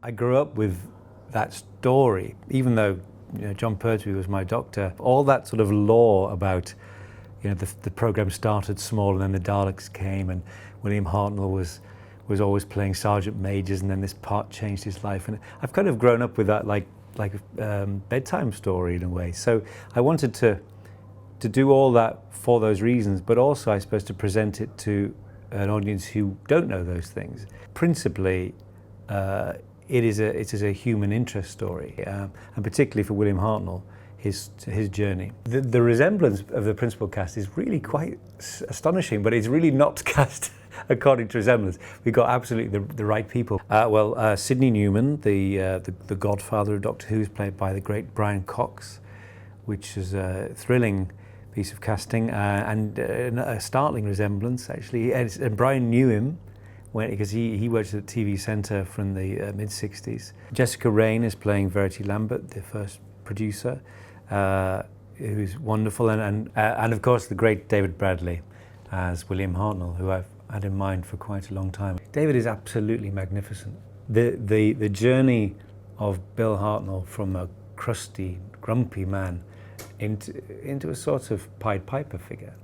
I grew up with that story, even though John Pertwee was my doctor. All that sort of lore about the program started small and then the Daleks came, and William Hartnell was always playing sergeant majors, and then this part changed his life. And I've kind of grown up with that like a bedtime story in a way. So I wanted to do all that for those reasons, but also I suppose to present it to an audience who don't know those things. Principally, it is a human interest story, and particularly for William Hartnell, his journey. The resemblance of the principal cast is really quite astonishing, but it's really not cast according to resemblance. We got absolutely the right people. Sidney Newman, the godfather of Doctor Who, is played by the great Brian Cox, which is a thrilling piece of casting and a startling resemblance actually. And Brian knew him because he worked at the TV Centre from the mid-60s. Jessica Raine is playing Verity Lambert, the first producer, who's wonderful, and of course the great David Bradley as William Hartnell, who I've had in mind for quite a long time. David is absolutely magnificent. The journey of Bill Hartnell from a crusty, grumpy man into a sort of Pied Piper figure.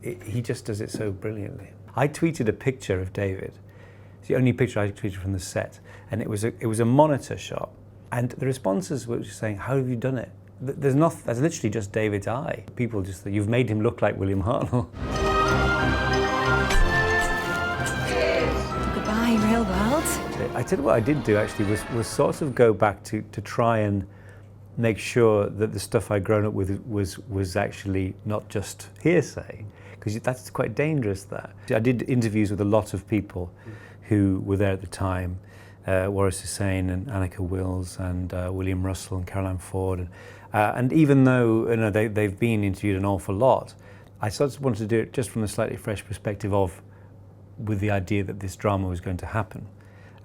He just does it so brilliantly. I tweeted a picture of David. It's the only picture I tweeted from the set, and it was a monitor shot. And the responses were just saying, "How have you done it?" There's literally just David's eye. People just think, "You've made him look like William Hartnell." Goodbye, real world. I tell you what I did do actually was sort of go back to try and make sure that the stuff I'd grown up with was actually not just hearsay, because that's quite dangerous. That I did interviews with a lot of people who were there at the time, Waris Hussein and Annika Wills and William Russell and Caroline Ford, and even though they've been interviewed an awful lot, I sort of wanted to do it just from a slightly fresh perspective with the idea that this drama was going to happen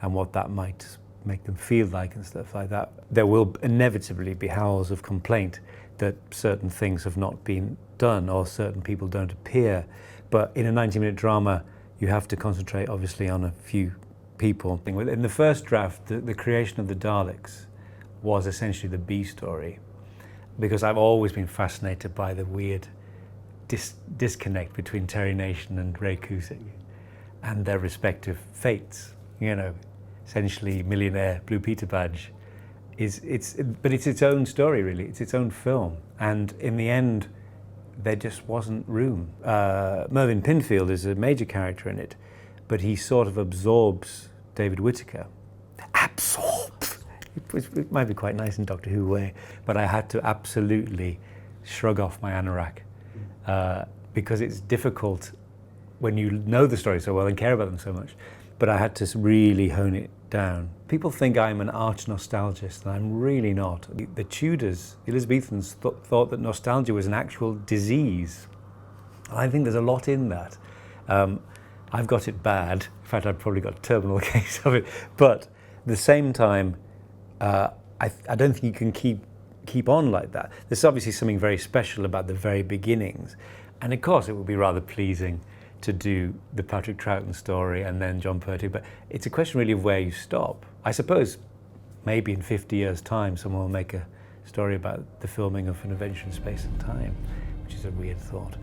and what that might make them feel like and stuff like that. There will inevitably be howls of complaint that certain things have not been done or certain people don't appear. But in a 90-minute drama, you have to concentrate obviously on a few people. In the first draft, the creation of the Daleks was essentially the B story, because I've always been fascinated by the weird disconnect between Terry Nation and Ray Cusick and their respective fates. Essentially millionaire Blue Peter badge but it's its own story really, it's its own film, and in the end there just wasn't room. Mervyn Pinfield is a major character in it, but he sort of absorbs David Whittaker. Absorbs! It might be quite nice in Doctor Who way, but I had to absolutely shrug off my anorak because it's difficult when you know the story so well and care about them so much. But I had to really hone it down. People think I'm an arch nostalgist, and I'm really not. The Tudors, the Elizabethans, thought that nostalgia was an actual disease. And I think there's a lot in that. I've got it bad. In fact, I've probably got a terminal case of it. But at the same time, I don't think you can keep on like that. There's obviously something very special about the very beginnings. And of course, it would be rather pleasing to do the Patrick Troughton story and then John Pertwee, but it's a question really of where you stop. I suppose maybe in 50 years' time someone will make a story about the filming of An Adventure in Space and Time, which is a weird thought.